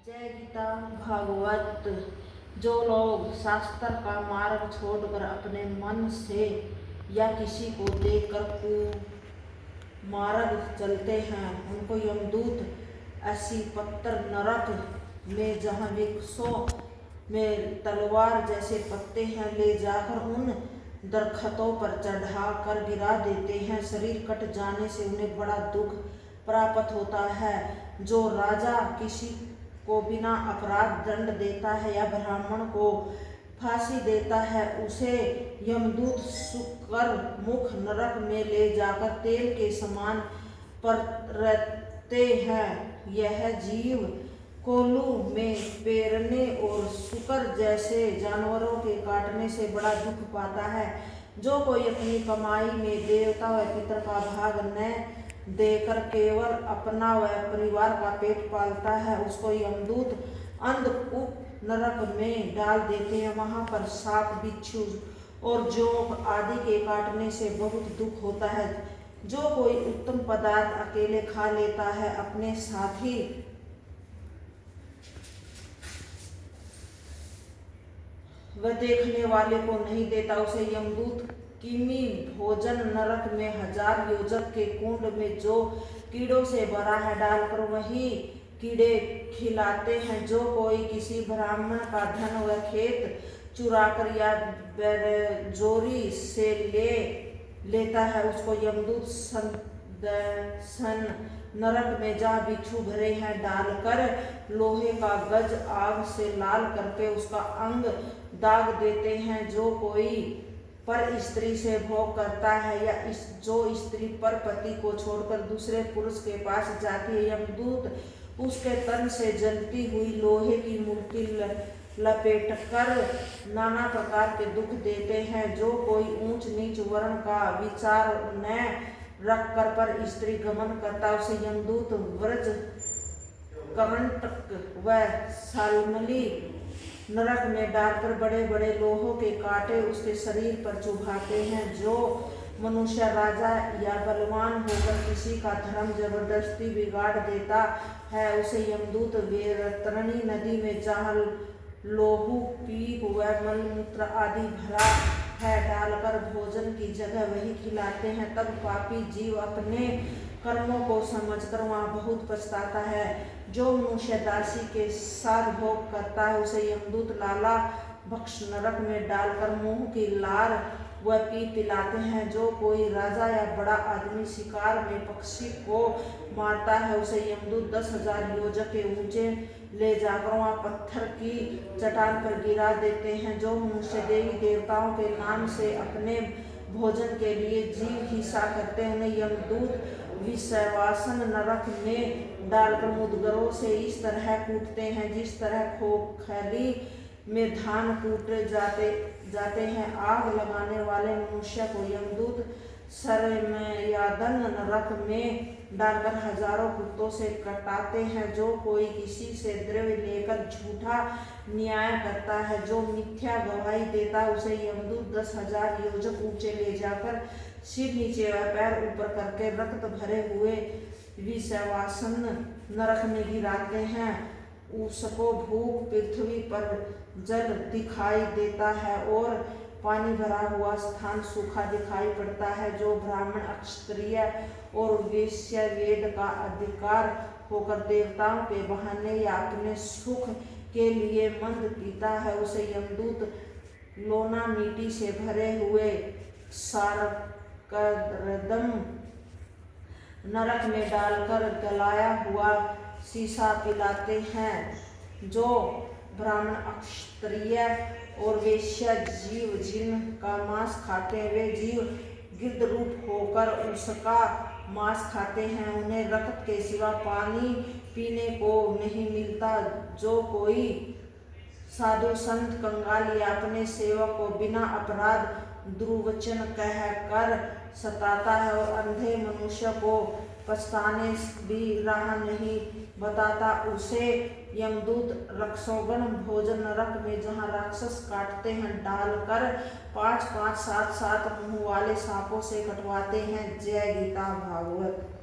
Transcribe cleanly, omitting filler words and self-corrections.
जय गीता भागवत। जो लोग शास्त्र का मार्ग छोड़कर अपने मन से या किसी को देखकर कुमार्ग चलते हैं, उनको यमदूत ऐसी पत्थर नरक में जहाँ वृक्षों में तलवार जैसे पत्ते हैं, ले जाकर उन दरख्तों पर चढ़ा कर गिरा देते हैं। शरीर कट जाने से उन्हें बड़ा दुख प्राप्त होता है। जो राजा किसी को बिना अपराध दंड देता है या ब्राह्मण को फांसी देता है, उसे यमदूत शुकर मुख नरक में ले जाकर तेल के समान परतते हैं। यह जीव कोलू में पेरने और शुकर जैसे जानवरों के काटने से बड़ा दुख पाता है। जो कोई अपनी कमाई में देवता व पितर का भाग न देकर केवल अपना व परिवार का पेट पालता है, उसको यमदूत अंधकूप नरक में डाल देते हैं। वहां पर सांप, बिच्छू और जोंक आदि के काटने से बहुत दुख होता है। जो कोई उत्तम पदार्थ अकेले खा लेता है, अपने साथी वह देखने वाले को नहीं देता, उसे यमदूत किमी भोजन नरक में 1000 योजक के कुंड में जो कीड़ों से भरा है डालकर वही कीड़े खिलाते हैं। जो कोई किसी ब्राह्मण का धन व खेत चुराकर या बेजोरी से लेता है, उसको यमदूत सन नरक में जहाँ बिच्छू भरे हैं डालकर लोहे का गज आग से लाल करके उसका अंग दाग देते हैं। जो कोई पर स्त्री से भोग करता है या जो स्त्री पर पति को छोड़कर दूसरे पुरुष के पास जाती है, यमदूत उसके तन से जलती हुई लोहे की मूर्ति लपेटकर नाना प्रकार के दुख देते हैं। जो कोई ऊंच नीच वर्ण का विचार न रखकर पर स्त्री गमन करता, उसे यमदूत व्रज कंटक व सालमली नरक में डालकर बड़े बड़े लोहों के कांटे उसके शरीर पर चुभाते हैं। जो मनुष्य राजा या बलवान होकर किसी का धर्म जबरदस्ती बिगाड़ देता है, उसे यमदूत वैतरणी नदी में जहाँ लोहू, पीप व मलमूत्र आदि भरा है डालकर भोजन की जगह वही खिलाते हैं। तब पापी जीव अपने कर्मों को समझकर वहाँ बहुत पछताता है। जो मनुष्य दासी के साथ भोग करता है, उसे यमदूत लाला भक्ष नरक में डालकर मुंह की लार व पी पिलाते हैं। जो कोई राजा या बड़ा आदमी शिकार में पक्षी को मारता है, उसे यमदूत 10,000 योजक के ऊंचे ले जाकर वहाँ पत्थर की चट्टान पर गिरा देते हैं। जो मनुष्य देवी देवताओं के नाम से अपने भोजन के लिए जीव हिंसा करते हैं, उन्हें यमदूत विषवासन नरक में डालकर मुदगरों से इस तरह कूटते हैं जिस तरह खोखली में धान कूटे जाते हैं। आग लगाने वाले मनुष्य को यमदूत सरमयादन नरक में डालकर हजारों कुत्तों से कटाते हैं। जो कोई किसी से द्रव्य लेकर झूठा न्याय करता है, जो मिथ्या गवाही देता है, उसे यमदूत 10,000 योजक ऊंचे ले जाकर सिर नीचे व पैर ऊपर करके रक्त भरे हुए विषवासन नरक में गिराते हैं। उसको भूख पृथ्वी पर जल दिखाई देता है और पानी भरा हुआ स्थान सूखा दिखाई पड़ता है। जो ब्राह्मण, क्षत्रिय और वैश्य वेद का अधिकार होकर देवताओं के बहाने या अपने सुख के लिए मंद पीता है, उसे यमदूत लोना मिट्टी से भरे हुए सारकदम नरक में डालकर गलाया हुआ शीशा पिलाते हैं। जो ब्राह्मण, क्षत्रिय और वैश्य जीव जिनका मांस खाते हैं, वे जीव गिद्ध रूप होकर उसका मांस खाते हैं, उन्हें रक्त के सिवा पानी पीने को नहीं मिलता। जो कोई साधु संत, कंगाल या अपने सेवक को बिना अपराध दुर्वचन कहकर सताता है और अंधे मनुष्य को पछताने भी राह नहीं बताता, उसे यमदूत रक्षोगण भोजन नरक में जहाँ राक्षस काटते हैं डालकर 5-5, 7-7 मुंह वाले सांपों से कटवाते हैं। जय गीता भागवत।